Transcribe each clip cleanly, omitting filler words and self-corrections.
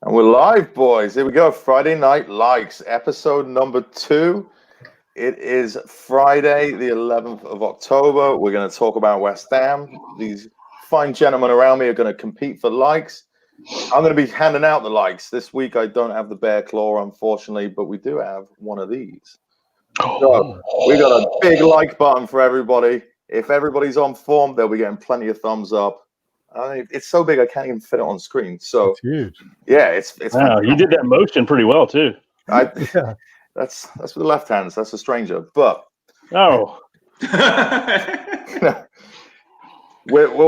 And we're live, boys. Here we go. Friday Night Likes, episode number 2. It is Friday, the 11th of October. We're going to talk about West Ham. These fine gentlemen around me are going to compete for likes. I'm going to be handing out the likes. This week, I don't have the bear claw, unfortunately, but we do have one of these. So we got a big like button for everybody. If everybody's on form, they'll be getting plenty of thumbs up. It's so big I can't even fit it on screen. So it's huge. Yeah, it's wow. You did that motion pretty well too. Yeah. That's for the left hands. That's a stranger. But we'll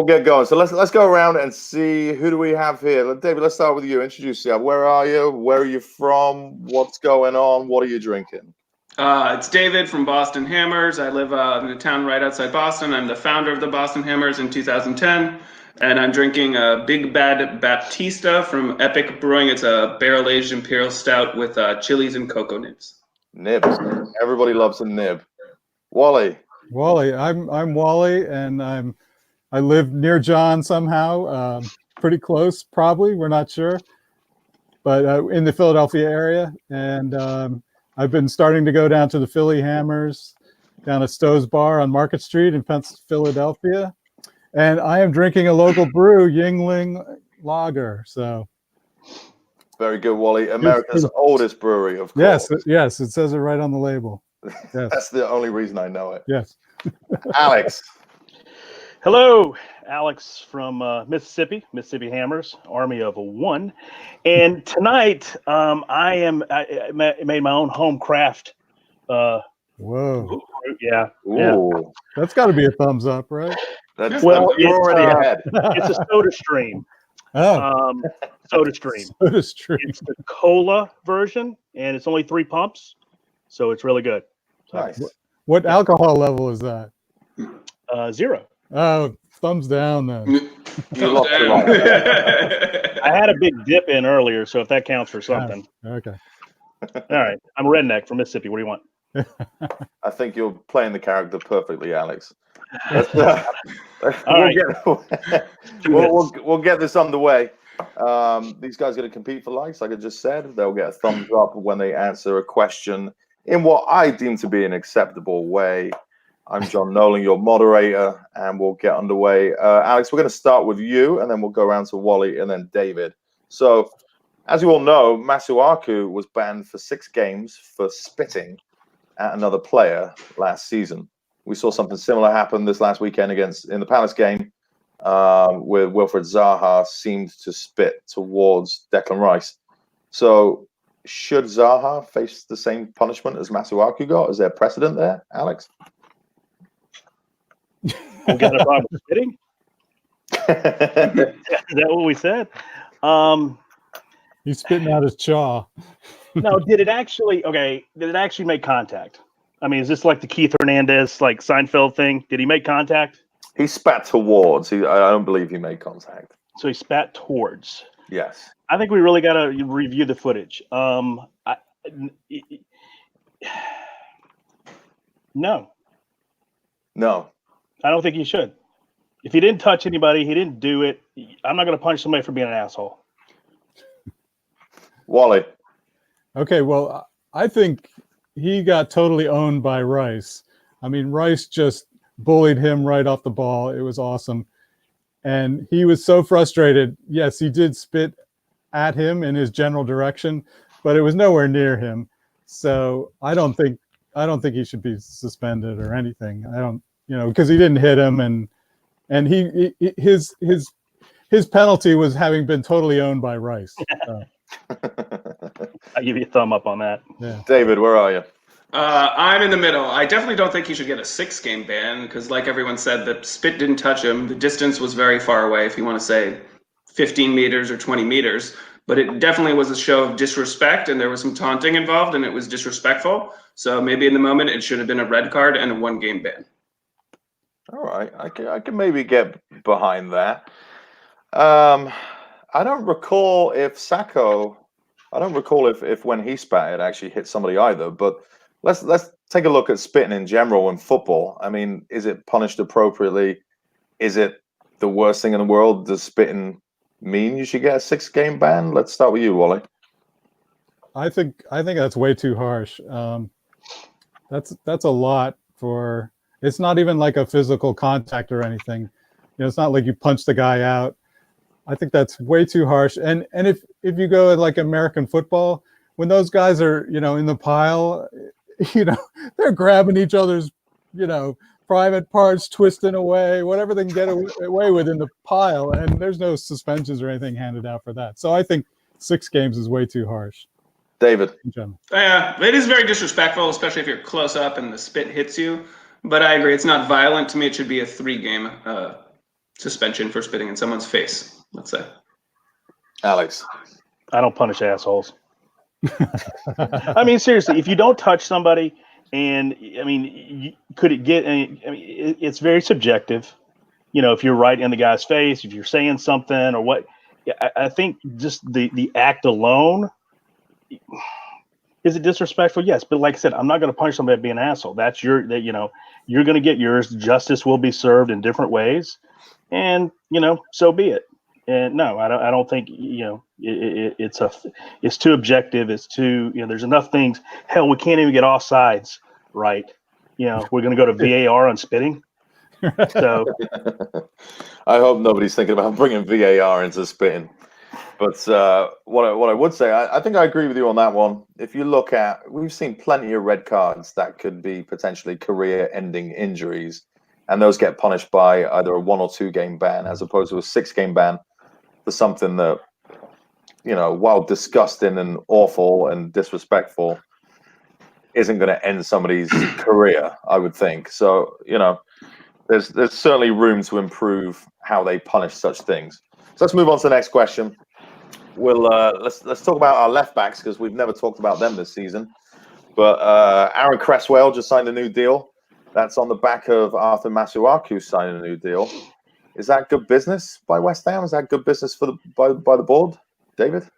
get going. So let's go around and see who do we have here. David, let's start with you. Introduce yourself. Where are you? Where are you from? What's going on? What are you drinking? It's David from Boston Hammers. I live in a town right outside Boston. I'm the founder of the Boston Hammers in 2010. And I'm drinking a Big Bad Baptista from Epic Brewing. It's a barrel-aged imperial stout with chilies and cocoa nibs. Nibs. Everybody loves a nib. Wally. I'm Wally, and I live near John somehow, pretty close, probably. We're not sure, but in the Philadelphia area. And I've been starting to go down to the Philly Hammers, down at Stowe's Bar on Market Street in Philadelphia. And I am drinking a local brew, Yuengling Lager. So, very good, Wally. America's oldest brewery, of course. Yes, it says it right on the label. Yes. That's the only reason I know it. Yes. Alex. Hello, Alex from Mississippi Hammers, Army of One. And tonight, I made my own home craft. Whoa. Yeah. Ooh. Yeah. That's got to be a thumbs up, right? You're already ahead. It's a Soda Stream. Oh. Soda Stream. Soda Stream. It's the cola version, and it's only 3 pumps, so it's really good. So, nice. What alcohol level is that? 0. Oh, thumbs down then. Thumbs down. I had a big dip in earlier, so if that counts for something. Okay. All right. I'm a redneck from Mississippi. What do you want? I think you're playing the character perfectly, Alex. We'll get this underway. These guys are going to compete for likes, like I just said. They'll get a thumbs up when they answer a question in what I deem to be an acceptable way. I'm John Nolan, your moderator, and we'll get underway. Alex, we're going to start with you, and then we'll go around to Wally and then David. So, as you all know, Masuaku was banned for 6 games for spitting at another player last season. We saw something similar happen this last weekend in the Palace game, where Wilfred Zaha seemed to spit towards Declan Rice. So, should Zaha face the same punishment as Masuaku got? Is there precedent there, Alex? We got a problem with spitting? Is that what we said? He's spitting out his jaw. No, did it actually make contact? I mean, is this like the Keith Hernandez, like Seinfeld thing? Did he make contact? He spat towards. I don't believe he made contact. So he spat towards. Yes. I think we really got to review the footage. No. No. I don't think he should. If he didn't touch anybody, he didn't do it. I'm not going to punish somebody for being an asshole. Wally. Okay, well, I think he got totally owned by Rice. I mean, Rice just bullied him right off the ball. It was awesome. And he was so frustrated. Yes, he did spit at him in his general direction, but it was nowhere near him. So I don't think he should be suspended or anything. I don't, because he didn't hit him, and his penalty was having been totally owned by Rice. So. I give you a thumb up on that. Yeah. David, where are you? I'm in the middle. I definitely don't think he should get a 6-game ban because, like everyone said, the spit didn't touch him. The distance was very far away, if you want to say 15 meters or 20 meters. But it definitely was a show of disrespect, and there was some taunting involved, and it was disrespectful. So maybe in the moment, it should have been a red card and a 1-game ban. All right, I can maybe get behind that. I don't recall if Sacco. I don't recall if when he spat it actually hit somebody either. But let's take a look at spitting in general in football. I mean, is it punished appropriately? Is it the worst thing in the world? Does spitting mean you should get a 6-game ban? Let's start with you, Wally. I think that's way too harsh. That's a lot for. It's not even like a physical contact or anything. It's not like you punch the guy out. I think that's way too harsh. And if you go at like American football, when those guys are in the pile, they're grabbing each other's private parts, twisting away, whatever they can get away with in the pile, and there's no suspensions or anything handed out for that. So I think 6 games is way too harsh. David. Yeah, it is very disrespectful, especially if you're close up and the spit hits you. But I agree, it's not violent. To me, it should be a 3-game suspension for spitting in someone's face, let's say. Alex. I don't punish assholes. I mean, seriously, if you don't touch somebody, and I mean, could it get? It's very subjective. If you're right in the guy's face, if you're saying something or what, I think just the act alone. Is it disrespectful? Yes, but like I said, I'm not going to punish somebody for being an asshole. That's you're going to get yours. Justice will be served in different ways, and so be it. And no, I don't think it's too objective. It's too there's enough things. Hell, we can't even get offsides right. We're going to go to VAR on spitting. So I hope nobody's thinking about bringing VAR into spitting. But what I would say, I think I agree with you on that one. If you look at, we've seen plenty of red cards that could be potentially career-ending injuries, and those get punished by either a 1 or 2 game ban as opposed to a 6-game ban for something that, while disgusting and awful and disrespectful, isn't going to end somebody's career, I would think. So, there's certainly room to improve how they punish such things. So let's move on to the next question. We'll let's talk about our left backs because we've never talked about them this season. But Aaron Cresswell just signed a new deal. That's on the back of Arthur Masuaku signing a new deal. Is that good business by West Ham? Is that good business by the board, David?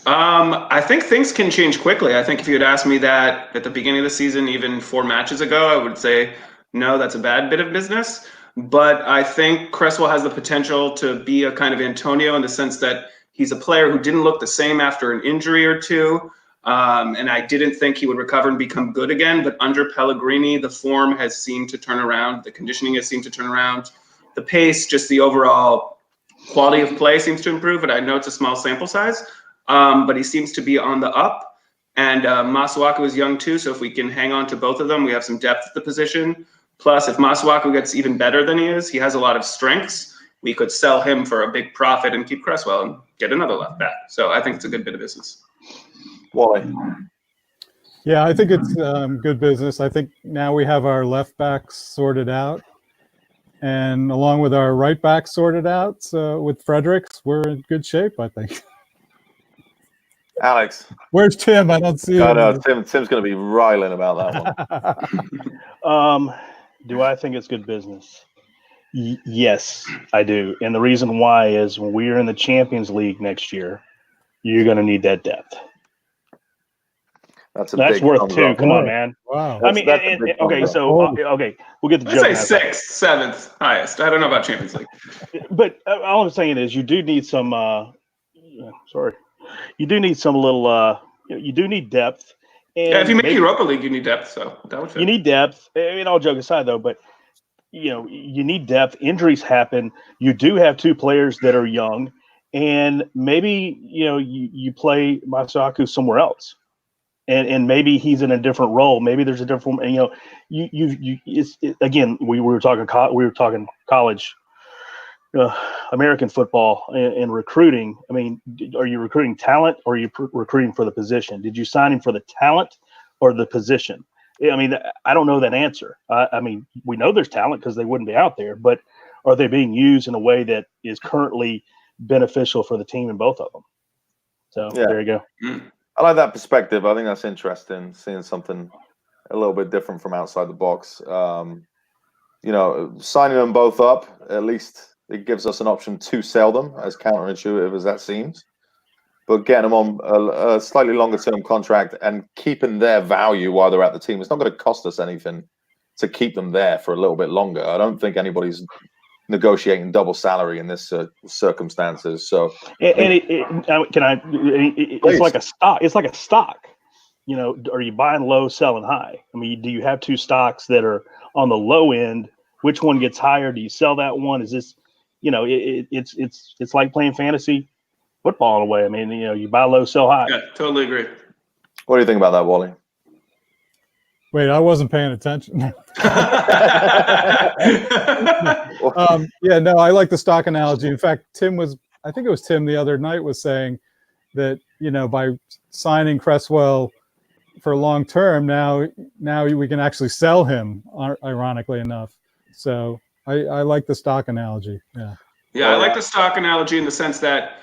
I think things can change quickly. I think if you had asked me that at the beginning of the season, even 4 matches ago, I would say no, that's a bad bit of business. But I think Cresswell has the potential to be a kind of Antonio in the sense that he's a player who didn't look the same after an injury or two. And I didn't think he would recover and become good again. But under Pellegrini, the form has seemed to turn around. The conditioning has seemed to turn around. The pace, just the overall quality of play seems to improve. But I know it's a small sample size. But he seems to be on the up. And Masuaku is young too. So if we can hang on to both of them, we have some depth at the position. Plus, if Masuaku gets even better than he has a lot of strengths. We could sell him for a big profit and keep Cresswell and get another left back. So I think it's a good bit of business. Wally. Yeah, I think it's good business. I think now we have our left backs sorted out. And along with our right backs sorted out, so with Fredericks, we're in good shape, I think. Alex. Where's Tim? I don't see him. No, Tim's going to be riling about that one. Do I think it's good business? Yes, I do. And the reason why is when we're in the Champions League next year, you're going to need that depth. That's worth 2. Come on, man. Wow. I mean, okay, so we'll get the joke. I'd say 6th, 7th, highest. I don't know about Champions League. But all I'm saying is you do need some you do need some little you do need depth. And if you make Europa League, you need depth. So that would fit. You need depth. I mean, all joke aside, though, but you need depth. Injuries happen. You do have 2 players that are young, and maybe you play Masuaku somewhere else, and maybe he's in a different role. Maybe there's a different. And again, we were talking college. American football and recruiting. I mean, are you recruiting talent or are you recruiting for the position? Did you sign him for the talent or the position? I mean, I don't know that answer. I mean, we know there's talent because they wouldn't be out there, but are they being used in a way that is currently beneficial for the team in both of them? So There you go. I like that perspective. I think that's interesting, seeing something a little bit different from outside the box. Signing them both up, at least it gives us an option to sell them, as counterintuitive as that seems. But getting them on a slightly longer term contract and keeping their value while they're at the team, it's not going to cost us anything to keep them there for a little bit longer. I don't think anybody's negotiating double salary in this circumstances. So, it's Please. like a stock. It's like a stock. You know, are you buying low, selling high? I mean, do you have two stocks that are on the low end? Which one gets higher? Do you sell that one? Is this, you know, it's like playing fantasy football in a way. I mean, you know, you buy low, sell high. Yeah, totally agree. what do you think about that, Wally? Wait, I wasn't paying attention. Yeah, no, I like the stock analogy. In fact, I think it was Tim the other night was saying that, you know, by signing Cresswell for long term, now we can actually sell him, ironically enough. So I like the stock analogy. Yeah. Yeah, I like the stock analogy in the sense that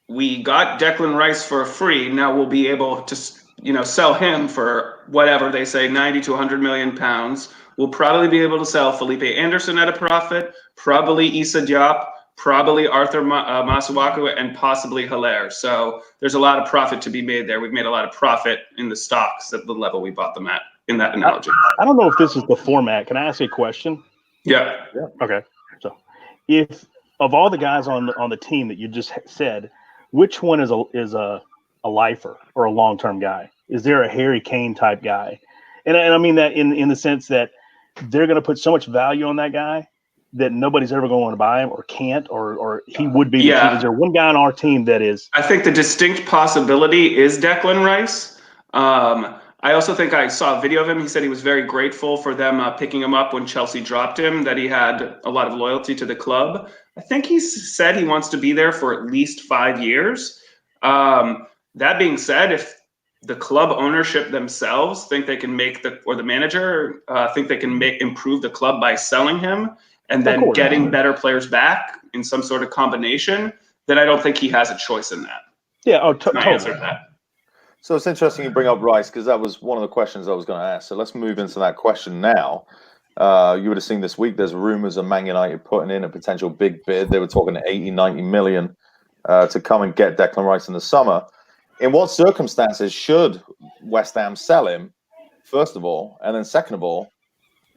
we got Declan Rice for free. Now we'll be able to, you know, sell him for whatever they say, 90 to 100 million pounds. We'll probably be able to sell Felipe Anderson at a profit, probably Issa Diop, probably Arthur Masuaku, and possibly Hilaire. So there's a lot of profit to be made there. We've made a lot of profit in the stocks at the level we bought them at in that analogy. I don't know if this is the format. Can I ask you a question? Yeah. Okay. So, if of all the guys on the team that you just said, which one is a lifer or a long-term guy? Is there a Harry Kane type guy? And I mean that in the sense that they're going to put so much value on that guy that nobody's ever going to want to buy him or can't, or he would be. Yeah. Is there one guy on our team that is? I think the distinct possibility is Declan Rice. I also think I saw a video of him. He said he was very grateful for them picking him up when Chelsea dropped him, that he had a lot of loyalty to the club. I think he said he wants to be there for at least 5 years. That being said, if the club ownership themselves think they can make the manager think they can improve the club by selling him and then getting better players back in some sort of combination, then I don't think he has a choice in that. Yeah, My totally. answer to that. So it's interesting you bring up Rice because that was one of the questions I was going to ask. So let's move into that question now. You would have seen this week there's rumors of Man United putting in a potential big bid. They were talking 80, 90 million to come and get Declan Rice in the summer. In what circumstances should West Ham sell him, first of all? And then second of all,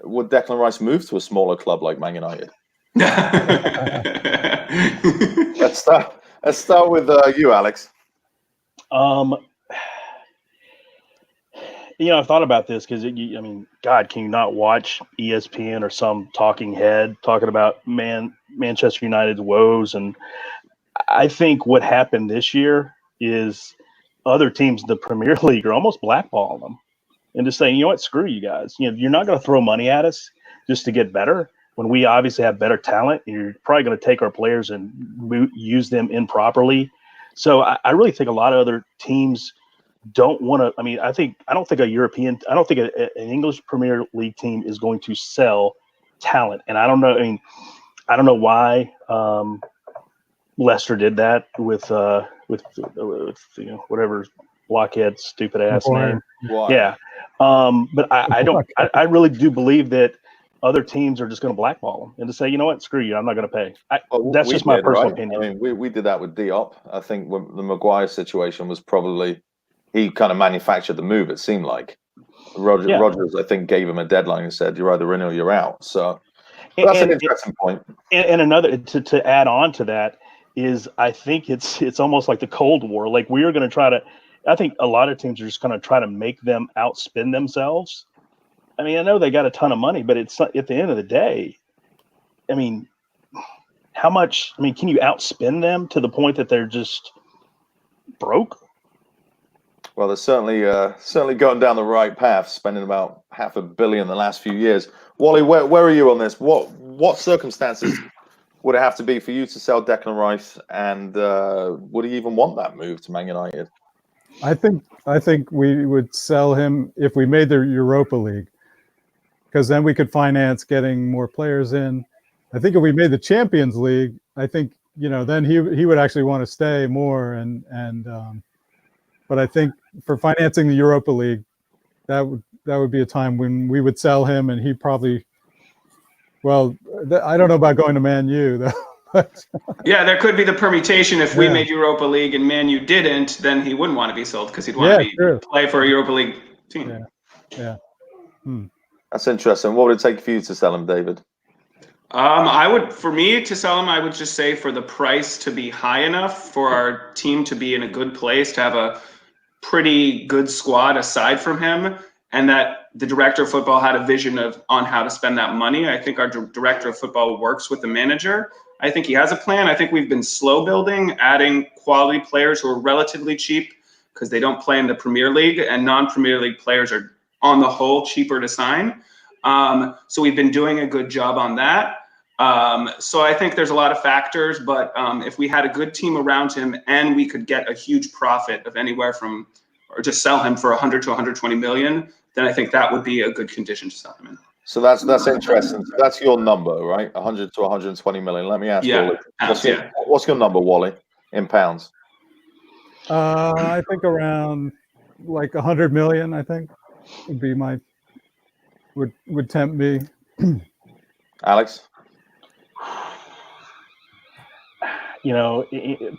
would Declan Rice move to a smaller club like Man United? Let's start with you, Alex. You know, I've thought about this because, I mean, God, can you not watch ESPN or some talking head talking about Manchester United's woes? And I think what happened this year is other teams in the Premier League are almost blackballing them and just saying, you know what, screw you guys. You know, you're not going to throw money at us just to get better when we obviously have better talent. You're probably going to take our players and use them improperly. So I really think a lot of other teams don't want to. I mean, I don't think an English Premier League team is going to sell talent. And I don't know. I mean, I don't know why Leicester did that with you know, whatever blockhead stupid ass name. Why? Yeah. But I really do believe that other teams are just going to blackball them and to say, you know what, screw you, I'm not going to pay. That's just my personal opinion. I mean, we did that with Diop. I think when the Maguire situation was probably, he kind of manufactured the move, it seemed like. Rodgers, I think, gave him a deadline and said, you're either in or you're out. So that's an interesting point. And another, to add on to that, is I think it's almost like the Cold War. Like we are going to try to, I think a lot of teams are just going to try to make them outspend themselves. I mean, I know they got a ton of money, but it's at the end of the day, I mean, how much, I mean, can you outspend them to the point that they're just broke? Well, they're certainly going down the right path, spending about $500 million the last few years. Wally, where are you on this? What circumstances would it have to be for you to sell Declan Rice, and would he even want that move to Man United? I think we would sell him if we made the Europa League, because then we could finance getting more players in. I think if we made the Champions League, I think, you know, then he would actually want to stay more, but I think for financing the Europa League, that would be a time when we would sell him, and he probably. Well, I don't know about going to Man U though. Yeah, there could be the permutation. If we made Europa League and Man U didn't, then he wouldn't want to be sold because he'd want to play for a Europa League team. Yeah. That's interesting. What would it take for you to sell him, David? For me to sell him, I would just say for the price to be high enough for our team to be in a good place, to have a pretty good squad aside from him, and that the director of football had a vision on how to spend that money. I think our director of football works with the manager. I think he has a plan. I think we've been slow building, adding quality players who are relatively cheap because they don't play in the Premier League, and non-Premier League players are on the whole cheaper to sign. So we've been doing a good job on that. So I think there's a lot of factors, but if we had a good team around him and we could get a huge profit of anywhere from, or just sell him for 100 to 120 million, then I think that would be a good condition to sell him in. So that's interesting. So that's your number, right? 100 to 120 million. Let me ask Yeah, Wally. What's your number, Wally, in pounds? I think around like 100 million. I think would be would tempt me. Alex?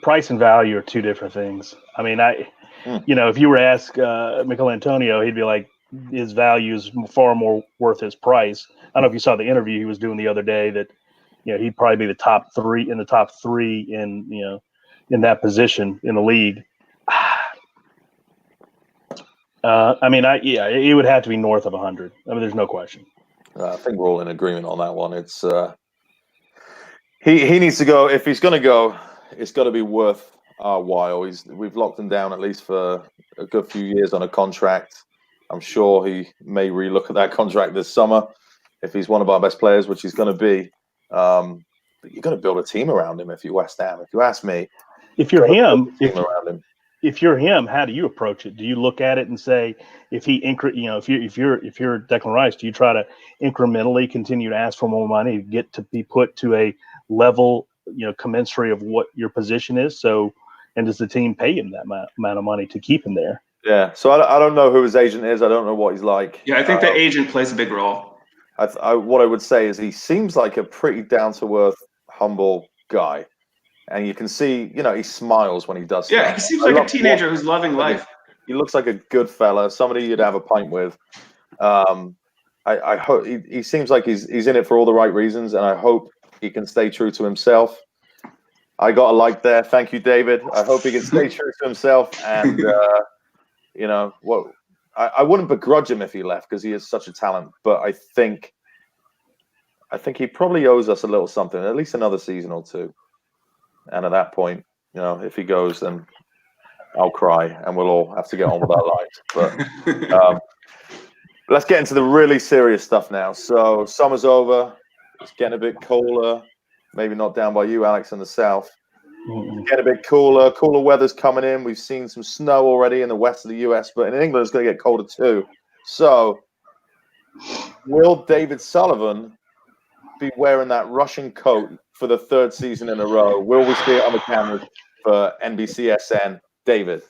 Price and value are two different things. I mean, if you were to ask Michael Antonio, he'd be like, his value is far more worth his price. I don't know if you saw the interview he was doing the other day that, he'd probably be in the top three in that position in the league. It would have to be north of 100. I mean, there's no question. I think we're all in agreement on that one. It's he needs to go. If he's going to go, it's got to be worth our while. We've locked him down at least for a good few years on a contract. I'm sure he may relook at that contract this summer if he's one of our best players, which he's going to be. But you're going to build a team around him if you're West Ham. If you ask me, if you're him, around him. If you're him, how do you approach it? Do you look at it and say, if you're Declan Rice, do you try to incrementally continue to ask for more money to get to be put to a level, commensurate of what your position is? So, and does the team pay him that amount of money to keep him there? Yeah. So I don't know who his agent is. I don't know what he's like. Yeah, I think the agent plays a big role. What I would say is he seems like a pretty down-to-earth, humble guy. And you can see, he smiles when he does stuff. Yeah, he seems like a teenager who's loving life. He looks like a good fella, somebody you'd have a pint with. I hope he seems like he's in it for all the right reasons, and I hope he can stay true to himself. I got a like there. Thank you, David. I hope he can stay true to himself. And, I wouldn't begrudge him if he left because he is such a talent. But I think he probably owes us a little something, at least another season or two. And at that point, if he goes, then I'll cry and we'll all have to get on with our lives. But let's get into the really serious stuff now. So summer's over. It's getting a bit cooler. Maybe not down by you, Alex, in the south. It's getting a bit cooler. Cooler weather's coming in. We've seen some snow already in the west of the US, but in England, it's going to get colder too. So will David Sullivan be wearing that Russian coat for the third season in a row? Will we see it on the cameras for NBCSN? David?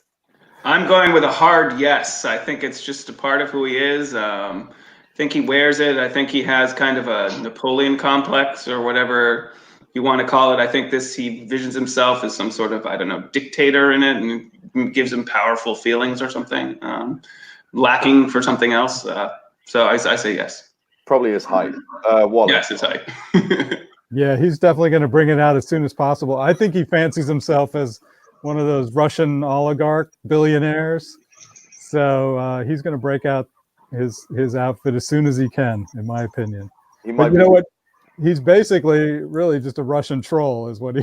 I'm going with a hard yes. I think it's just a part of who he is. I think he wears it. I think he has kind of a Napoleon complex or whatever you want to call it. I think he visions himself as some sort of, dictator in it, and it gives him powerful feelings or something, lacking for something else. So I say yes. Probably his height. Wallace. Yes, his height. Yeah, he's definitely going to bring it out as soon as possible. I think he fancies himself as one of those Russian oligarch billionaires. So he's going to break out his outfit as soon as he can, in my opinion. But you know what? He's basically really just a Russian troll is what he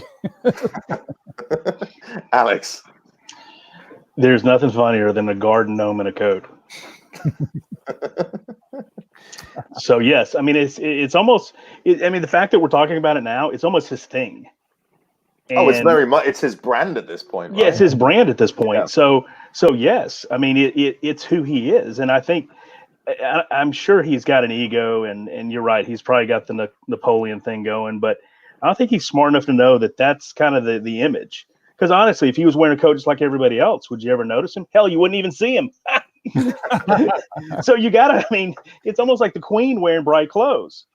Alex. There's nothing funnier than a garden gnome in a coat. So yes, I mean it's almost. The fact that we're talking about it now, it's almost his thing. And it's very much. It's his brand at this point. Right? Yeah, it's his brand at this point. Yeah. So yes, I mean it's who he is, and I think I'm sure he's got an ego, and you're right, he's probably got the Napoleon thing going, but I don't think he's smart enough to know that that's kind of the image. Because honestly, if he was wearing a coat just like everybody else, would you ever notice him? Hell, you wouldn't even see him. So it's almost like the queen wearing bright clothes.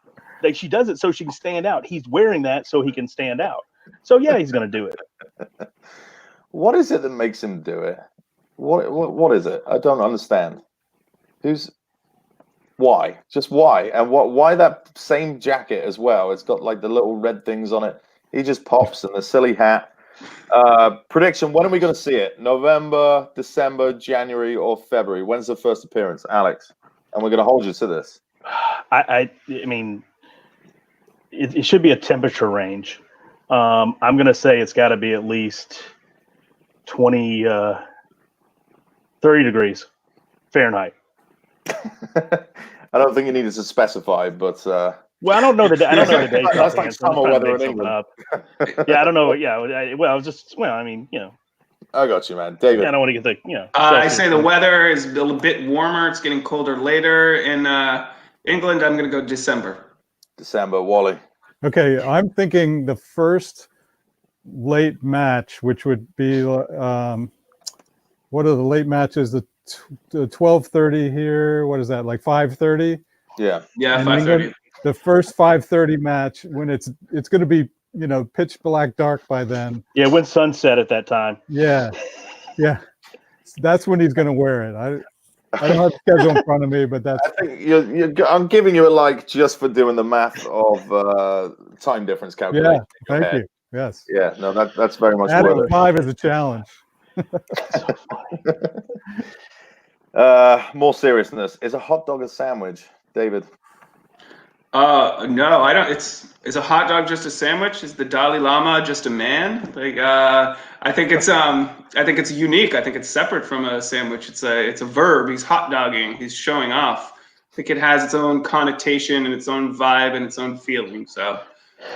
Like she does it so she can stand out. He's wearing that so he can stand out. So yeah, he's going to do it. What is it that makes him do it? What is it? I don't understand. Why? Just why? And why that same jacket as well? It's got like the little red things on it. He just pops and the silly hat. Prediction, when are we going to see it? November, December, January, or February? When's the first appearance, Alex? And we're going to hold you to this. I mean, it should be a temperature range. I'm going to say it's got to be at least 30 degrees Fahrenheit. I don't think you needed to specify, but well, I don't know the day. I don't know the day. That's like summer weather in England. Yeah, I don't know. Yeah, I mean, I got you, man. David. I don't want to get the I say the weather is a little bit warmer. It's getting colder later in England. I'm going to go December. Wally. Okay, I'm thinking the first late match, which would be what are the late matches? The 12:30 here. What is that? Like 5:30? Yeah. Yeah, And 5:30. The first 5:30 match, when it's going to be pitch black dark by then. Yeah, when sunset at that time. Yeah. That's when he's going to wear it. I don't have the schedule in front of me, but that's. I think I'm giving you a like just for doing the math of time difference calculation. Yeah, thank you. Yes. Yeah, no, that's very much Adding worth it. 5 is a challenge. More seriousness. Is a hot dog a sandwich, David? No, I don't. Is a hot dog just a sandwich? Is the Dalai Lama just a man? Like, I think it's unique. I think it's separate from a sandwich. It's a verb. He's hot dogging. He's showing off. I think it has its own connotation and its own vibe and its own feeling. So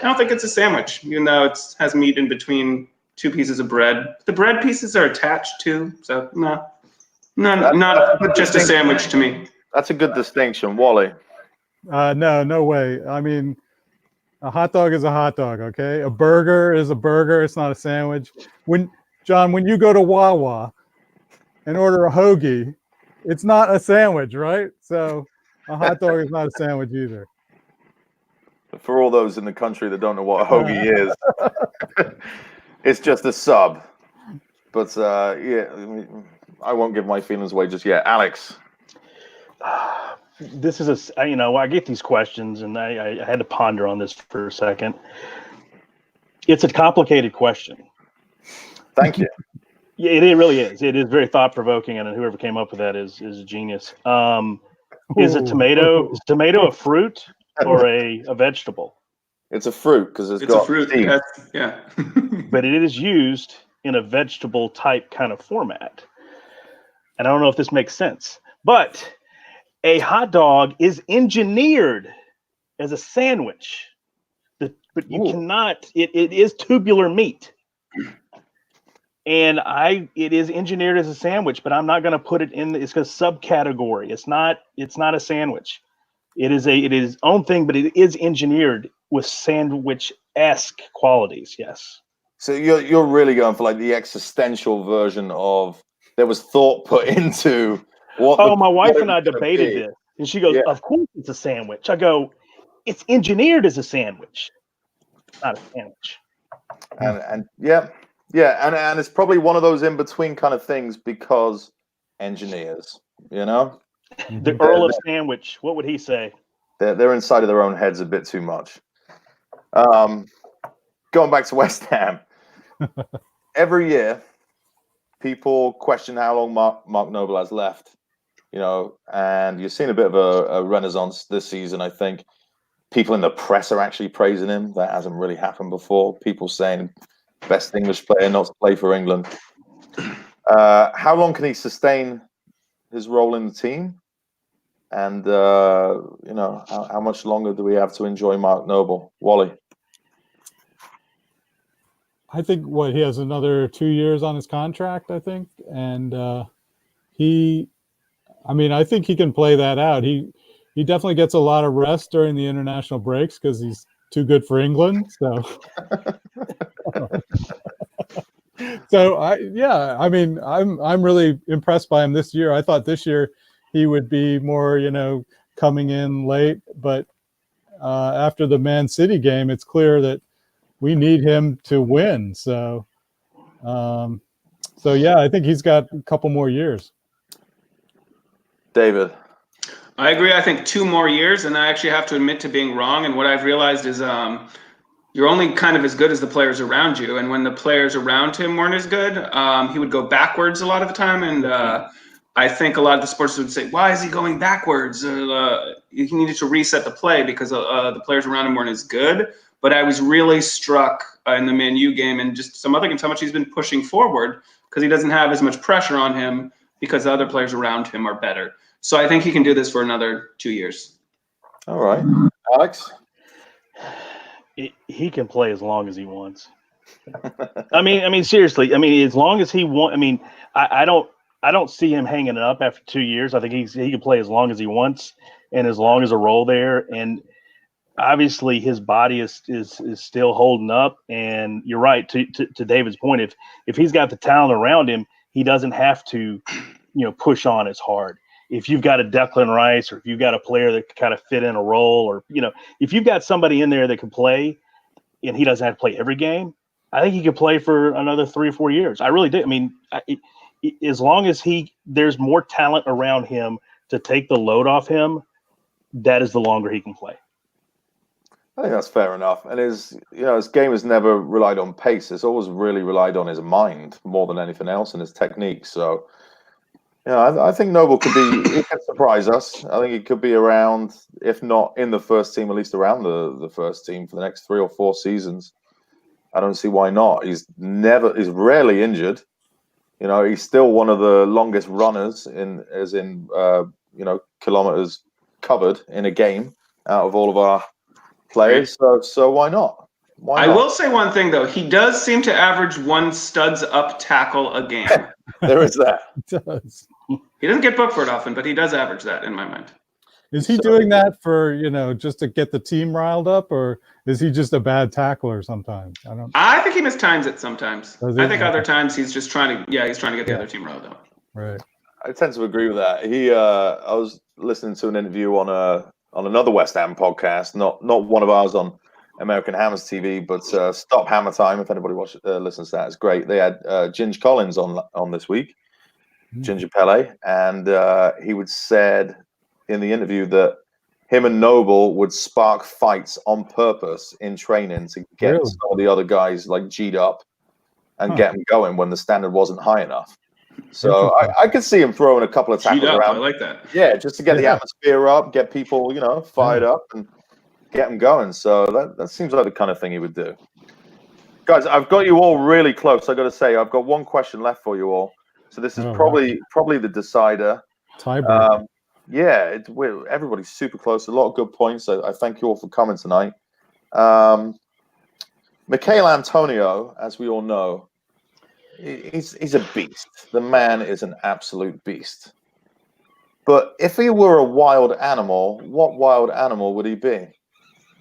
I don't think it's a sandwich, even though it has meat in between two pieces of bread. The bread pieces are attached too. So not just a sandwich to me. That's a good distinction, Wally. No way. I mean, a hot dog is a hot dog, okay? A burger is a burger. It's not a sandwich. When you go to Wawa and order a hoagie, it's not a sandwich, right? So a hot dog is not a sandwich either. For all those in the country that don't know what a hoagie is, it's just a sub. But yeah, I won't give my feelings away just yet. Alex. This is I get these questions and I had to ponder on this for a second. It's a complicated question. Thank you. Yeah, it really is. It is very thought provoking, and whoever came up with that is a genius. Is a tomato a fruit or a vegetable? It's a fruit because it's a fruit. seeds. Yeah. But it is used in a vegetable type kind of format. And I don't know if this makes sense, but a hot dog is engineered as a sandwich, but you cannot. It is tubular meat, and it is engineered as a sandwich. But I'm not going to put it in. It's a subcategory. It's not a sandwich. It is its own thing, but it is engineered with sandwich-esque qualities. Yes. So you're really going for like the existential version of there was thought put into. My wife and I debated this, and she goes, "Of course it's a sandwich." I go, "It's engineered as a sandwich, not a sandwich." And and it's probably one of those in between kind of things because engineers, The Earl of Sandwich. What would he say? They're inside of their own heads a bit too much. Going back to West Ham, every year people question how long Mark Noble has left. And you've seen a bit of a renaissance this season, I think. People in the press are actually praising him. That hasn't really happened before. People saying best English player not to play for England. How long can he sustain his role in the team? And, how much longer do we have to enjoy Mark Noble? Wally? I think he has another 2 years on his contract, I think. And I think he can play that out. He definitely gets a lot of rest during the international breaks because he's too good for England. So, I'm really impressed by him this year. I thought this year he would be more, coming in late, but after the Man City game, it's clear that we need him to win. So, I think he's got a couple more years. David? I agree. I think 2 more years, and I actually have to admit to being wrong. And what I've realized is you're only kind of as good as the players around you. And when the players around him weren't as good, he would go backwards a lot of the time. And I think a lot of the sports would say, why is he going backwards? He needed to reset the play because the players around him weren't as good. But I was really struck in the Man U game and just some other games how much he's been pushing forward because he doesn't have as much pressure on him because the other players around him are better. So I think he can do this for another 2 years. All right, Alex. He can play as long as he wants. I mean, seriously. I mean, as long as he wants. I mean, I don't see him hanging it up after 2 years. I think he can play as long as he wants and as long as a role there. And obviously, his body is still holding up. And you're right to David's point. If he's got the talent around him, he doesn't have to, push on as hard. If you've got a Declan Rice or if you've got a player that can kind of fit in a role or, if you've got somebody in there that can play and he doesn't have to play every game, I think he could play for another 3 or 4 years. I really do. I mean, as long as there's more talent around him to take the load off him, that is the longer he can play. I think that's fair enough. And his game has never relied on pace. It's always really relied on his mind more than anything else and his technique. So, I think Noble he could surprise us. I think he could be around, if not in the first team, at least around the first team for the next 3 or 4 seasons. I don't see why not. He's rarely injured. He's still one of the longest runners in kilometers covered in a game out of all of our players. So why not? I will say one thing though. He does seem to average 1 studs up tackle a game. There is that. It does. He doesn't get booked for it often, but he does average that in my mind. Is he doing that for, just to get the team riled up, or is he just a bad tackler sometimes? I think he mistimes it sometimes. I think Yeah. other times he's just trying to get the other team riled up. Right. I tend to agree with that. I was listening to an interview on another West Ham podcast, not one of ours on American Hammers TV, but Stop Hammer Time. If anybody listens to that, it's great. They had Ginge Collins on this week, Ginger Pele, and he said in the interview that him and Noble would spark fights on purpose in training to get some of the other guys like G'd up and get them going when the standard wasn't high enough. So I could see him throwing a couple of tackles around. I like that. Yeah, just to get the atmosphere up, get people, fired up and get them going. So that seems like the kind of thing he would do. Guys, I've got you all really close. I got to say, I've got one question left for you all. So this is probably the decider. Tiebreaker. Everybody's super close. A lot of good points. I thank you all for coming tonight. Michail Antonio, as we all know, he's a beast. The man is an absolute beast. But if he were a wild animal, what wild animal would he be?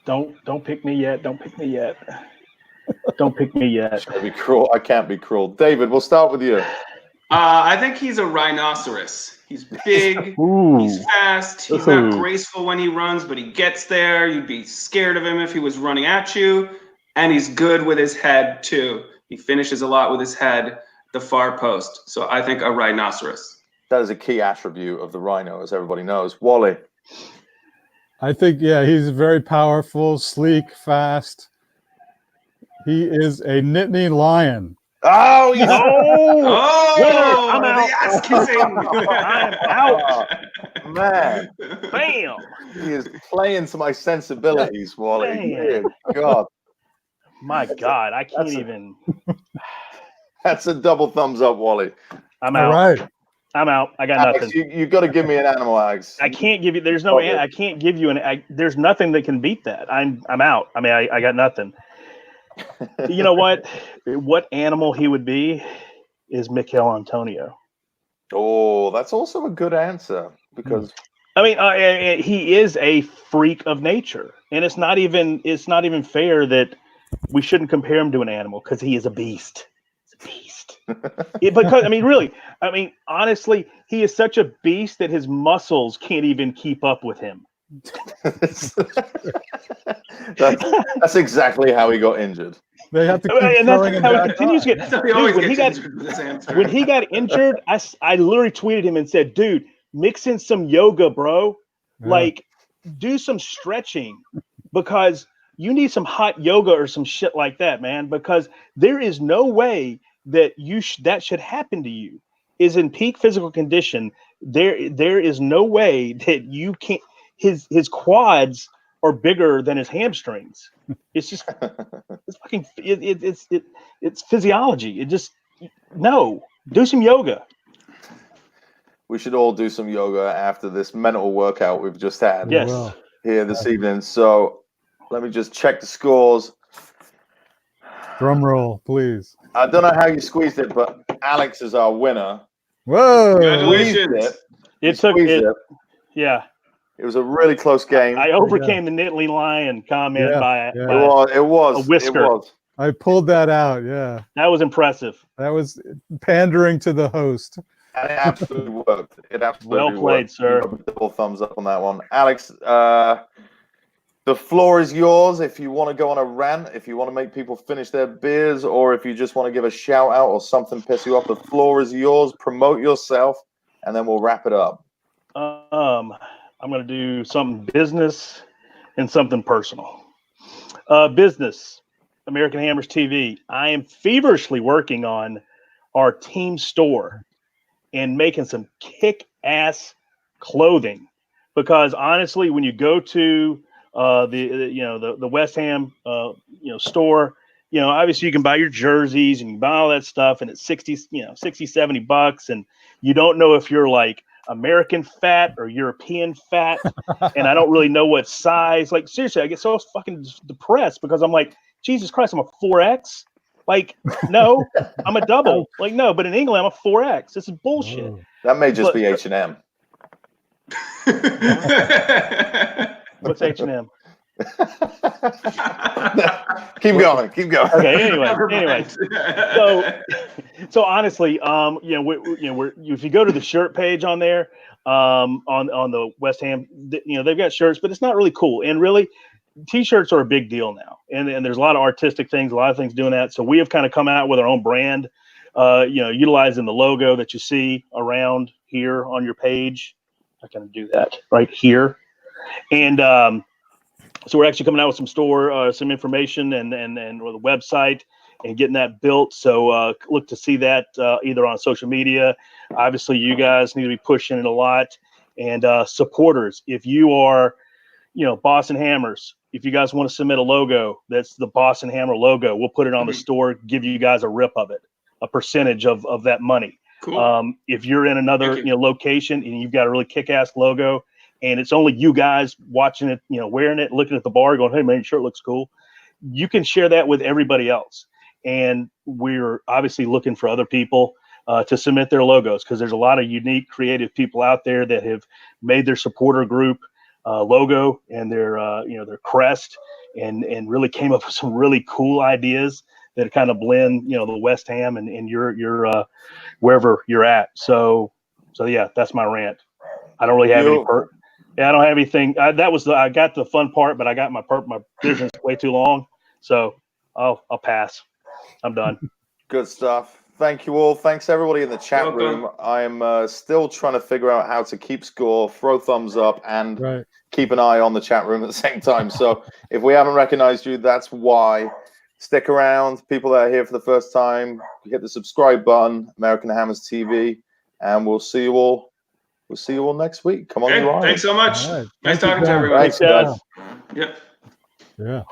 Don't pick me yet. Don't pick me yet. Don't pick me yet. Should I be cruel? I can't be cruel. David, we'll start with you. I think he's a rhinoceros. He's big. He's fast. He's not graceful when he runs, but he gets there. You'd be scared of him if he was running at you. And he's good with his head, too. He finishes a lot with his head, the far post. So I think a rhinoceros. That is a key attribute of the rhino, as everybody knows. Wally. I think, he's very powerful, sleek, fast. He is a Nittany lion. Oh, I'm out. Yes, kissing. I'm out. Man. Bam. He is playing to my sensibilities, Wally. Man. Good God. My God, I can't even. That's a double thumbs up, Wally. I'm out. All right. I'm out. I got Alex, nothing. you got to give me an animal, Alex. I can't give you. There's no. I can't give you there's nothing that can beat that. I'm out. I mean, I got nothing. You know what? What animal he would be is Michail Antonio. Oh, that's also a good answer because I mean, he is a freak of nature, and it's not even fair that we shouldn't compare him to an animal because he is a beast. He's a beast. Because I mean, really, honestly, he is such a beast that his muscles can't even keep up with him. that's exactly how he got injured. They have to keep and that's throwing him how back it continues to That's how get. he always Dude, gets injured with this answer. when he got injured, I literally tweeted him and said, "Dude, mix in some yoga, bro. Like, do some stretching, because you need some hot yoga or some shit like that, man, because there is no way that that should happen to you. Is in peak physical condition. There is no way that you can't. His quads are bigger than his hamstrings. It's just it's fucking it's physiology. It just no. Do some yoga. We should all do some yoga after this mental workout we've just had Yes. Well, here this evening. So let me just check the scores. drum roll, please. I don't know how you squeezed it, but Alex is our winner. Whoa! Congratulations. It took Squeezed it. it. Yeah. It was a really close game. I overcame the Nittany Lion comment Yeah, by yeah. It was. a whisker. It was. I pulled that out. Yeah, that was impressive. that was pandering to the host. And it absolutely worked. It absolutely Well played, worked. sir. Double thumbs up on that one. Alex, the floor is yours. If you want to go on a rant, if you want to make people finish their beers, or if you just want to give a shout out or something piss you off, the floor is yours. Promote yourself, and then we'll wrap it up. I'm going to do something business and something personal. Business, American Hammers TV. I am feverishly working on our team store and making some kick-ass clothing, because honestly, when you go to the West Ham store, obviously you can buy your jerseys and you buy all that stuff, and it's $60-$70, and you don't know if you're like American fat or European fat, and I don't really know what size. Like, seriously, I get so fucking depressed because I'm like, Jesus Christ, I'm a 4X. Like, no, I'm a double. Like, no, but in England, I'm a 4X. This is bullshit. Oh. That may just But- be H&M. What's H&M? Keep going. Keep going. Okay. Never Anyway. mind. So honestly, if you go to the shirt page on there, on the West Ham, they've got shirts, but it's not really cool. And really, T-shirts are a big deal now, and there's a lot of artistic things, a lot of things doing that. So we have kind of come out with our own brand, utilizing the logo that you see around here on your page. I kind of do that right here, and so we're actually coming out with some information and with a website and getting that built. So look to see that either on social media. Obviously, you guys need to be pushing it a lot, and supporters. If you are, Boston Hammers, if you guys want to submit a logo, that's the Boston Hammer logo. We'll put it on the store, give you guys a rip of it, a percentage of that money. Cool. If you're in another Thank you. location and you've got a really kick-ass logo, and it's only you guys watching it, wearing it, looking at the bar, going, "Hey man, your shirt looks cool," you can share that with everybody else. And we're obviously looking for other people to submit their logos, because there's a lot of unique, creative people out there that have made their supporter group logo and their crest, and really came up with some really cool ideas that kind of blend, the West Ham and your wherever you're at. So yeah, that's my rant. I don't really have any. I don't have anything. I got the fun part, but I got my business way too long, so I'll pass. I'm done. Good stuff. Thank you all. Thanks everybody in the chat Welcome. room. I'm still trying to figure out how to keep score, throw thumbs up, and Right. keep an eye on the chat room at the same time. So if we haven't recognized you, that's why. Stick around. People that are here for the first time, hit the subscribe button, American Hammers TV, and we'll see you all. We'll see you all next week. Come on, Okay, you Irish. thanks so much. All right. Nice Thank you, talking to John. everybody. Thanks, guys. Yep. Yeah.